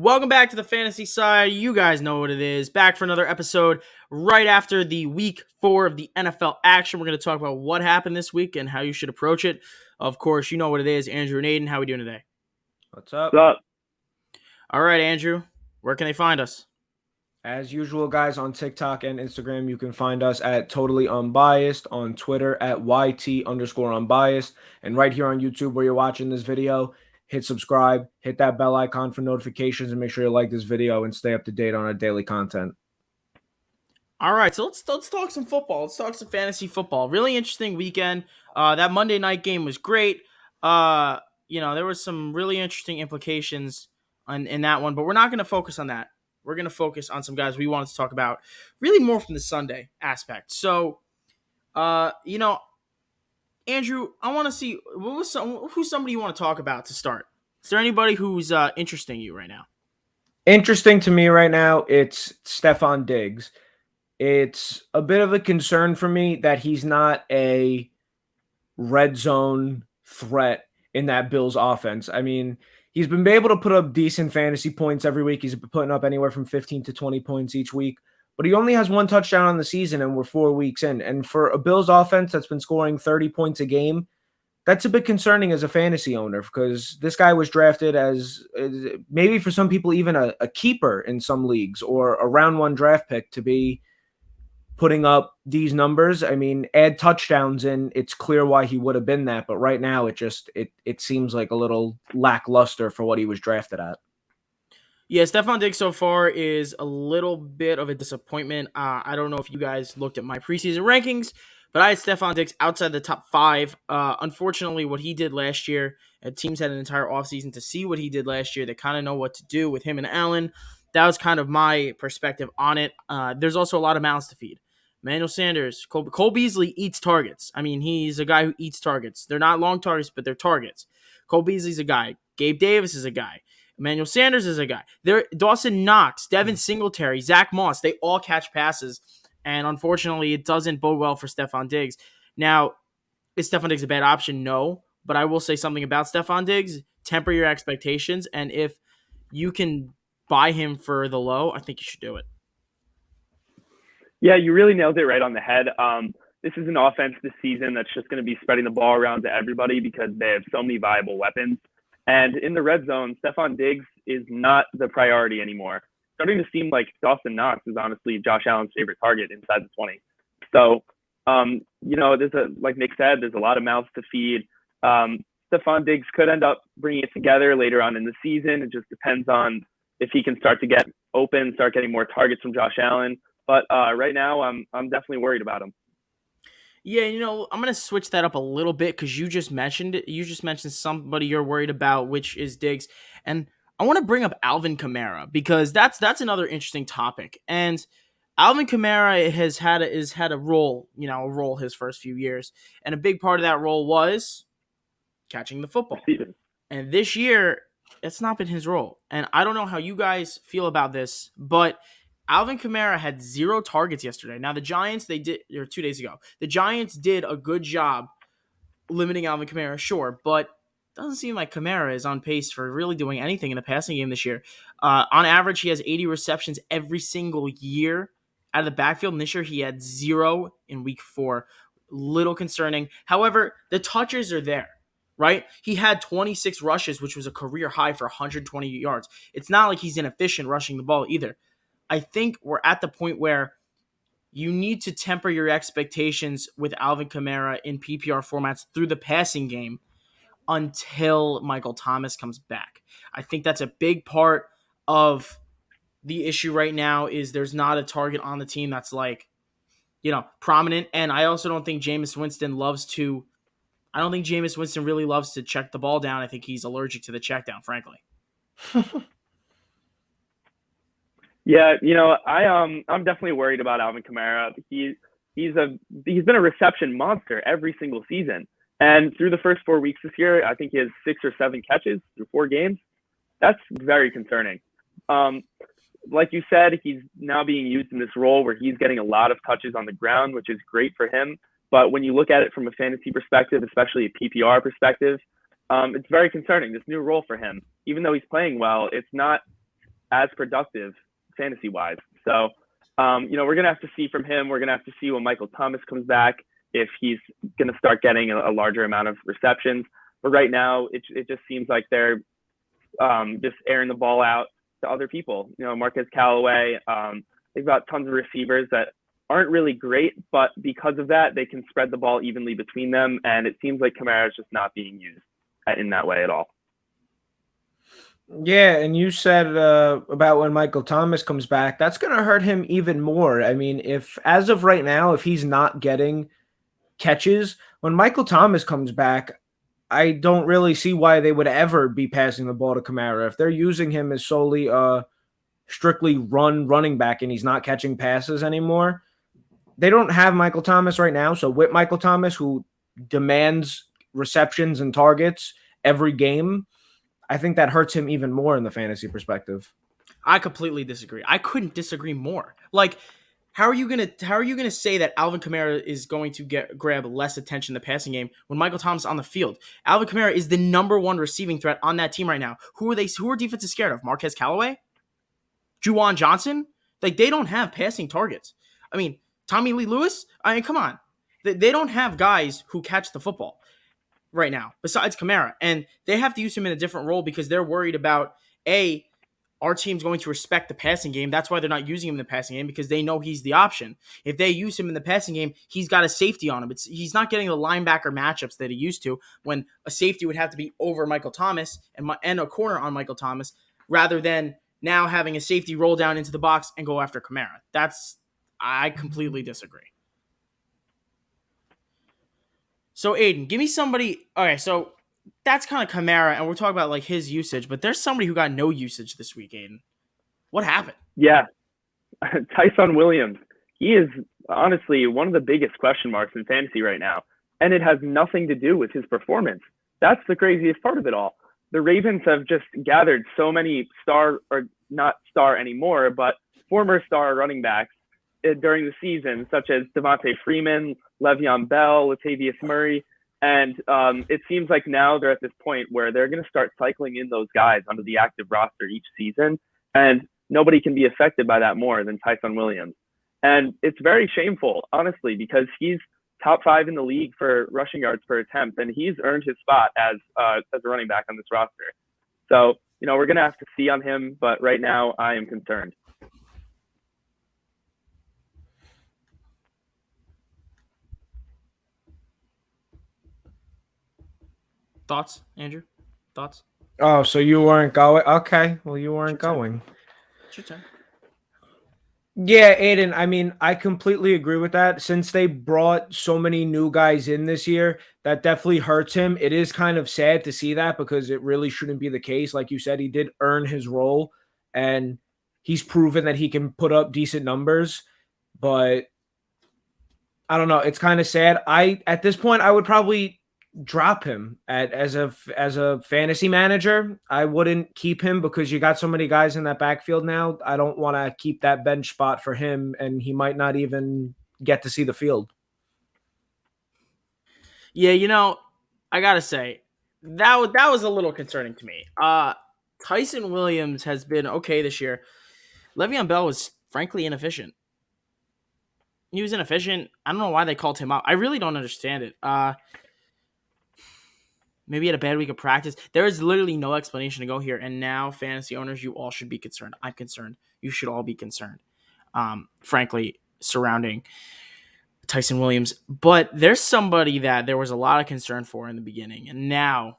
Welcome back to the fantasy side. You guys know what it is. Back for another episode right after the week 4 of the NFL action. We're going to talk about what happened this week and how you should approach it. Of course, you know what it is. Andrew and Aiden, how are we doing today? What's up? What's up? All right, Andrew, where can they find us? As usual, guys, on TikTok and Instagram, you can find us at Totally Unbiased, on Twitter at YT_unbiased, and right here on YouTube where you're watching this video, hit subscribe, hit that bell icon for notifications, and make sure you like this video and stay up to date on our daily content. All right, so let's talk some football. Let's talk some fantasy football. Really interesting weekend. That Monday night game was great. There was some really interesting implications in that one, but we're not going to focus on that. We're going to focus on some guys we wanted to talk about really more from the Sunday aspect. So, Andrew, I want to see who's somebody you want to talk about to start. Is there anybody who's interesting you right now? Interesting to me right now, it's Stefon Diggs. It's a bit of a concern for me that he's not a red zone threat in that Bills offense. I mean, he's been able to put up decent fantasy points every week. He's been putting up anywhere from 15 to 20 points each week, but he only has one touchdown on the season, and we're 4 weeks in. And for a Bills offense that's been scoring 30 points a game, that's a bit concerning as a fantasy owner, because this guy was drafted as maybe for some people even a keeper in some leagues, or a round 1 draft pick to be putting up these numbers. I mean, add touchdowns in, it's clear why he would have been that. But right now, it seems like a little lackluster for what he was drafted at. Yeah, Stefon Diggs so far is a little bit of a disappointment. I don't know if you guys looked at my preseason rankings, but I had Stefon Diggs outside the top 5. Unfortunately, what he did last year, teams had an entire offseason to see what he did last year. They kind of know what to do with him and Allen. That was kind of my perspective on it. There's also a lot of mouths to feed. Emmanuel Sanders, Cole Beasley eats targets. I mean, he's a guy who eats targets. They're not long targets, but they're targets. Cole Beasley's a guy. Gabe Davis is a guy. Emmanuel Sanders is a guy. Dawson Knox, Devin Singletary, Zach Moss, they all catch passes. And unfortunately, it doesn't bode well for Stefon Diggs. Now, is Stefon Diggs a bad option? No. But I will say something about Stefon Diggs. Temper your expectations. And if you can buy him for the low, I think you should do it. Yeah, you really nailed it right on the head. This is an offense this season that's just going to be spreading the ball around to everybody because they have so many viable weapons. And in the red zone, Stefon Diggs is not the priority anymore. It's starting to seem like Dawson Knox is honestly Josh Allen's favorite target inside the 20. So, like Nick said, there's a lot of mouths to feed. Stefon Diggs could end up bringing it together later on in the season. It just depends on if he can start to get open, start getting more targets from Josh Allen. But right now, I'm definitely worried about him. Yeah, I'm going to switch that up a little bit because you just mentioned it. You just mentioned somebody you're worried about, which is Diggs. And I want to bring up Alvin Kamara because that's another interesting topic. And Alvin Kamara has had a role his first few years. And a big part of that role was catching the football. And this year, it's not been his role. And I don't know how you guys feel about this, but Alvin Kamara had 0 targets yesterday. Now, the Giants, 2 days ago, the Giants did a good job limiting Alvin Kamara, sure, but it doesn't seem like Kamara is on pace for really doing anything in the passing game this year. On average, he has 80 receptions every single year out of the backfield, and this year he had 0 in week 4. Little concerning. However, the touches are there, right? He had 26 rushes, which was a career high for 120 yards. It's not like he's inefficient rushing the ball either. I think we're at the point where you need to temper your expectations with Alvin Kamara in PPR formats through the passing game until Michael Thomas comes back. I think that's a big part of the issue right now is there's not a target on the team that's prominent. And I also don't think Jameis Winston really loves to check the ball down. I think he's allergic to the check down, frankly. Yeah, I'm definitely worried about Alvin Kamara. He's been a reception monster every single season, and through the first 4 weeks this year, I think he has 6 or 7 catches through 4 games. That's very concerning. Like you said, he's now being used in this role where he's getting a lot of touches on the ground, which is great for him. But when you look at it from a fantasy perspective, especially a PPR perspective, it's very concerning. This new role for him, even though he's playing well, it's not as productive fantasy wise. So, we're going to have to see from him. We're going to have to see when Michael Thomas comes back, if he's going to start getting a larger amount of receptions. But right now, it just seems like they're just airing the ball out to other people. Marquez Callaway, they've got tons of receivers that aren't really great, but because of that, they can spread the ball evenly between them. And it seems like Kamara is just not being used in that way at all. Yeah, and you said about when Michael Thomas comes back, that's going to hurt him even more. I mean, if as of right now, if he's not getting catches, when Michael Thomas comes back, I don't really see why they would ever be passing the ball to Kamara. If they're using him as solely strictly running back and he's not catching passes anymore, they don't have Michael Thomas right now. So with Michael Thomas, who demands receptions and targets every game, I think that hurts him even more in the fantasy perspective. I completely disagree. I couldn't disagree more. Like, how are you gonna say that Alvin Kamara is going to grab less attention in the passing game when Michael Thomas is on the field? Alvin Kamara is the number one receiving threat on that team right now. Who are defenses scared of? Marquez Callaway? Juwan Johnson? Like, they don't have passing targets. I mean, Tommy Lee Lewis? I mean, come on. They don't have guys who catch the football right now, besides Kamara. And they have to use him in a different role because they're worried about, our team's going to respect the passing game. That's why they're not using him in the passing game, because they know he's the option. If they use him in the passing game, he's got a safety on him. He's not getting the linebacker matchups that he used to, when a safety would have to be over Michael Thomas and a corner on Michael Thomas, rather than now having a safety roll down into the box and go after Kamara. I completely disagree. So, Aiden, give me somebody. Okay, so that's kind of Kamara, and we're talking about like his usage, but there's somebody who got no usage this week, Aiden. What happened? Yeah, Tyson Williams. He is honestly one of the biggest question marks in fantasy right now, and it has nothing to do with his performance. That's the craziest part of it all. The Ravens have just gathered so many not star anymore, but former star running backs during the season, such as Devontae Freeman, Le'Veon Bell, Latavius Murray. And it seems like now they're at this point where they're going to start cycling in those guys onto the active roster each season. And nobody can be affected by that more than Tyson Williams. And it's very shameful, honestly, because he's top 5 in the league for rushing yards per attempt, and he's earned his spot as a running back on this roster. So, we're going to have to see on him, but right now I am concerned. Thoughts, Andrew? Thoughts? Oh, so you weren't going? Okay, well, you weren't going. It's your turn. Yeah, Aiden, I mean, I completely agree with that. Since they brought so many new guys in this year, that definitely hurts him. It is kind of sad to see that because it really shouldn't be the case. Like you said, he did earn his role, and he's proven that he can put up decent numbers. But I don't know. It's kind of sad. At this point, I would probably drop him as a fantasy manager. I wouldn't keep him because you got so many guys in that backfield now. I don't want to keep that bench spot for him, and he might not even get to see the field. Yeah, I gotta say that was a little concerning to me. Tyson Williams has been okay this year. Le'Veon Bell was frankly inefficient. He was inefficient. I don't know why they called him out. I really don't understand it. Maybe he had a bad week of practice. There is literally no explanation to go here. And now, fantasy owners, you all should be concerned. I'm concerned. You should all be concerned, frankly, surrounding Tyson Williams. But there's somebody that there was a lot of concern for in the beginning. And now,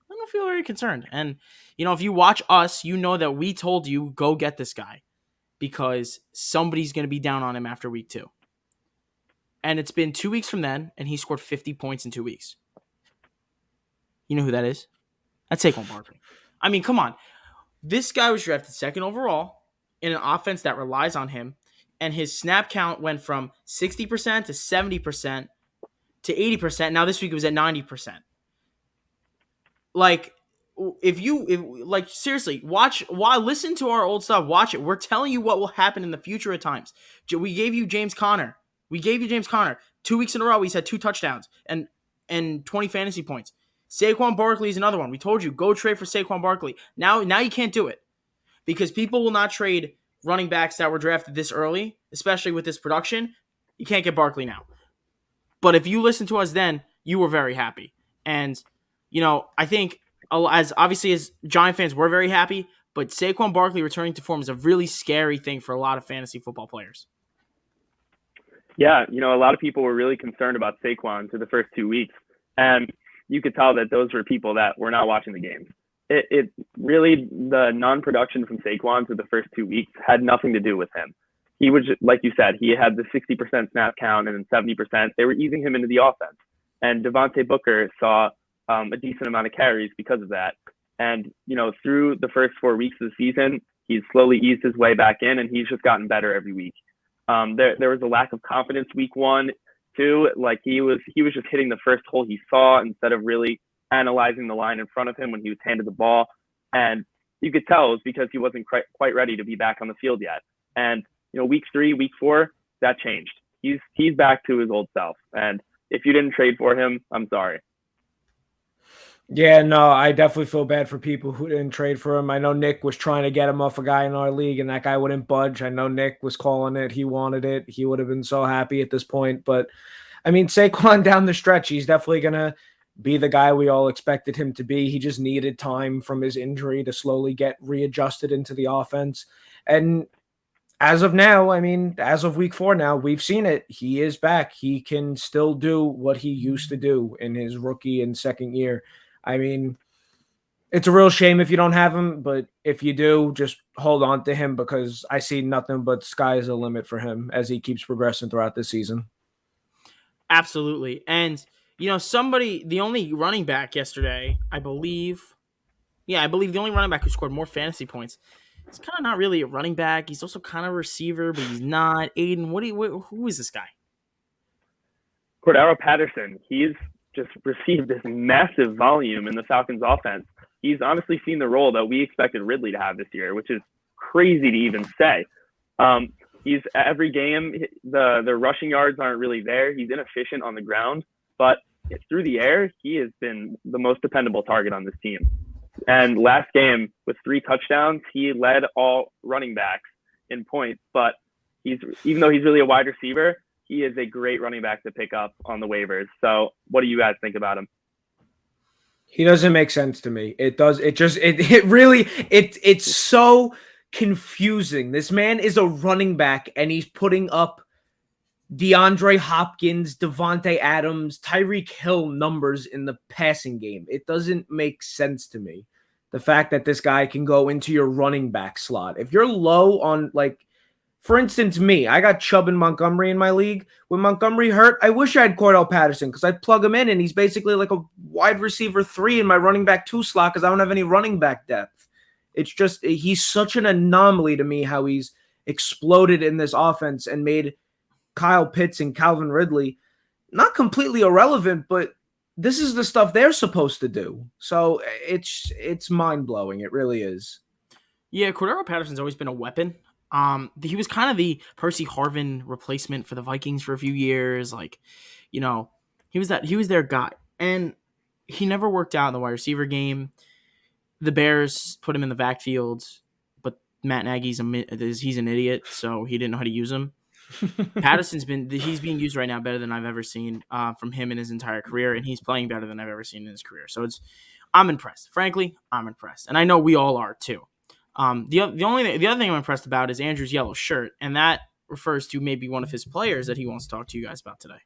I don't feel very concerned. And, if you watch us, you know that we told you, go get this guy. Because somebody's going to be down on him after week 2. And it's been 2 weeks from then, and he scored 50 points in 2 weeks. You know who that is? That's Saquon Barkley. I mean, come on. This guy was drafted 2nd overall in an offense that relies on him, and his snap count went from 60% to 70% to 80%. Now this week it was at 90%. Like, seriously, listen to our old stuff. Watch it. We're telling you what will happen in the future at times. We gave you James Conner. 2 weeks in a row. He's had 2 touchdowns and 20 fantasy points. Saquon Barkley is another one. We told you, go trade for Saquon Barkley. Now you can't do it because people will not trade running backs that were drafted this early, especially with this production. You can't get Barkley now. But if you listened to us then, you were very happy. And, I think as obviously as Giant fans, we're very happy, but Saquon Barkley returning to form is a really scary thing for a lot of fantasy football players. Yeah, a lot of people were really concerned about Saquon through the first 2 weeks. And you could tell that those were people that were not watching the games. It really, the non-production from Saquon through the first 2 weeks had nothing to do with him. He was, like you said, he had the 60% snap count and then 70%. They were easing him into the offense. And Devontae Booker saw a decent amount of carries because of that. And, through the first 4 weeks of the season, he's slowly eased his way back in, and he's just gotten better every week. There was a lack of confidence week 1, 2. Like he was just hitting the first hole he saw instead of really analyzing the line in front of him when he was handed the ball. And you could tell it was because he wasn't quite ready to be back on the field yet. And, week 3, week 4, that changed. He's back to his old self. And if you didn't trade for him, I'm sorry. Yeah, no, I definitely feel bad for people who didn't trade for him. I know Nick was trying to get him off a guy in our league, and that guy wouldn't budge. I know Nick was calling it. He wanted it. He would have been so happy at this point. But, I mean, Saquon down the stretch, he's definitely going to be the guy we all expected him to be. He just needed time from his injury to slowly get readjusted into the offense. And as of now, I mean, as of week 4 now, we've seen it. He is back. He can still do what he used to do in his rookie and second year. I mean, it's a real shame if you don't have him, but if you do, just hold on to him because I see nothing but sky is the limit for him as he keeps progressing throughout this season. Absolutely. And, the only running back yesterday, I believe the only running back who scored more fantasy points, he's kind of not really a running back. He's also kind of a receiver, but he's not. Aiden, who is this guy? Corderelle Patterson. He's just received this massive volume in the Falcons offense. He's honestly seen the role that we expected Ridley to have this year, which is crazy to even say. He's every game, the rushing yards aren't really there. He's inefficient on the ground, but through the air, he has been the most dependable target on this team. And last game with 3 touchdowns, he led all running backs in points, but even though he's really a wide receiver, he is a great running back to pick up on the waivers. So what do you guys think about him? He doesn't make sense to me. It does. It's so confusing. This man is a running back and he's putting up DeAndre Hopkins, Devontae Adams, Tyreek Hill numbers in the passing game. It doesn't make sense to me. The fact that this guy can go into your running back slot. If you're low on, like, for instance, me, I got Chubb and Montgomery in my league. When Montgomery hurt, I wish I had Corderelle Patterson because I'd plug him in and he's basically like a wide receiver 3 in my running back 2 slot because I don't have any running back depth. It's just, he's such an anomaly to me how he's exploded in this offense and made Kyle Pitts and Calvin Ridley not completely irrelevant, but this is the stuff they're supposed to do. So it's mind-blowing. It really is. Yeah, Corderelle Patterson's always been a weapon. He was kind of the Percy Harvin replacement for the Vikings for a few years. Like, he was their guy, and he never worked out in the wide receiver game. The Bears put him in the backfield, but Matt Nagy's he's an idiot, so he didn't know how to use him. Patterson's he's being used right now better than I've ever seen from him in his entire career, and he's playing better than I've ever seen in his career. So I'm impressed. Frankly, I'm impressed, and I know we all are too. The other thing I'm impressed about is Andrew's yellow shirt, and that refers to maybe one of his players that he wants to talk to you guys about today.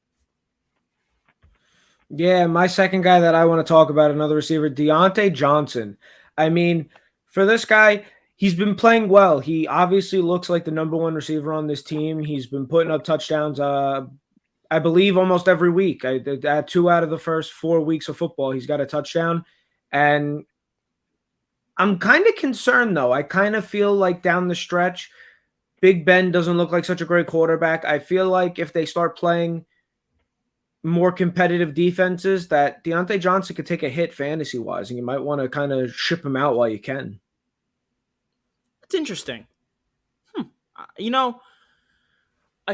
Yeah, my second guy that I want to talk about, another receiver, Deontay Johnson. I mean, for this guy, he's been playing well. He obviously looks like the number 1 receiver on this team. He's been putting up touchdowns, I believe, almost every week. 2 out of the first 4 weeks of football, he's got a touchdown, and I'm kind of concerned, though. I kind of feel like down the stretch, Big Ben doesn't look like such a great quarterback. I feel like if they start playing more competitive defenses, that Deontay Johnson could take a hit fantasy-wise, and you might want to kind of ship him out while you can. It's interesting. I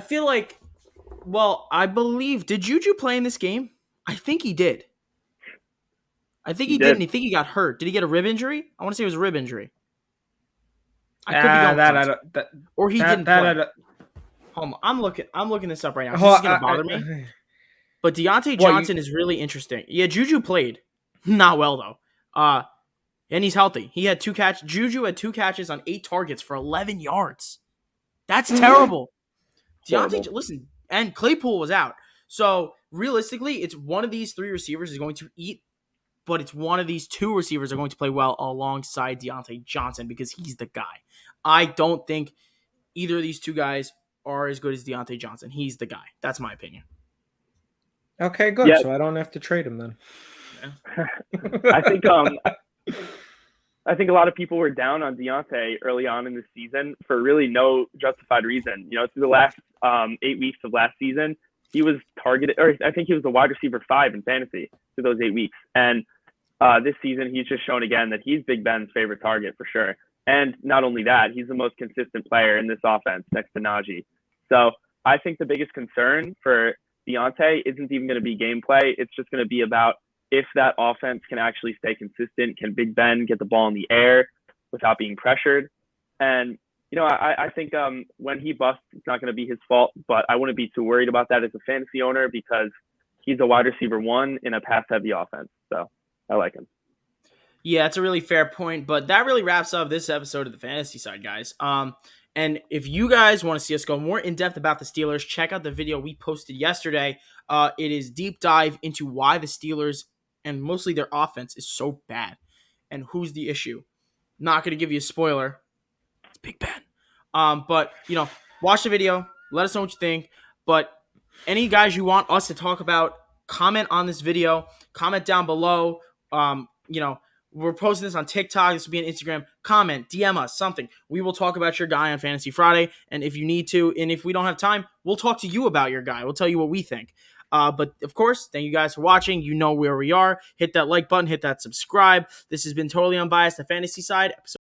feel like, I believe, did Juju play in this game? I think he did. I think he did, and I think he got hurt. Did he get a rib injury? I want to say it was a rib injury. I could be going nuts. Or he didn't play. that Hold on, I'm looking this up right now. Hold This is on, gonna bother me. But Deontay Johnson is really interesting. Yeah, Juju played not well though. And he's healthy. He had 2 catches. Juju had 2 catches on 8 targets for 11 yards. That's terrible. Deontay, listen, and Claypool was out. So realistically, it's one of these 3 receivers is going to eat, but it's one of these 2 receivers are going to play well alongside Deontay Johnson because he's the guy. I don't think either of these 2 guys are as good as Deontay Johnson. He's the guy. That's my opinion. Okay, good. Yeah. So I don't have to trade him then. Yeah. I think a lot of people were down on Deontay early on in the season for really no justified reason. You know, through the last 8 weeks of last season, he was targeted, or I think he was the wide receiver 5 in fantasy through those 8 weeks. And this season, he's just shown again that he's Big Ben's favorite target for sure. And not only that, he's the most consistent player in this offense next to Najee. So I think the biggest concern for Deontay isn't even going to be gameplay. It's just going to be about if that offense can actually stay consistent. Can Big Ben get the ball in the air without being pressured? And, you know, I think when he busts, it's not going to be his fault, but I wouldn't be too worried about that as a fantasy owner because he's a wide receiver 1 in a pass-heavy offense. So I like him. Yeah, it's a really fair point, but that really wraps up this episode of the fantasy side, guys. And if you guys want to see us go more in depth about the Steelers, check out the video we posted yesterday. It is deep dive into why the Steelers and mostly their offense is so bad and who's the issue. Not going to give you a spoiler. It's Big Ben. But, you know, watch the video. Let us know what you think. But any guys you want us to talk about, comment on this video. Comment down below. You know, we're posting this on TikTok. This will be on Instagram. Comment, DM us, something. We will talk about your guy on Fantasy Friday. And if you need to, and if we don't have time, we'll talk to you about your guy. We'll tell you what we think. But of course, thank you guys for watching. You know where we are. Hit that like button. Hit that subscribe. This has been Totally Unbiased, the fantasy side. Episode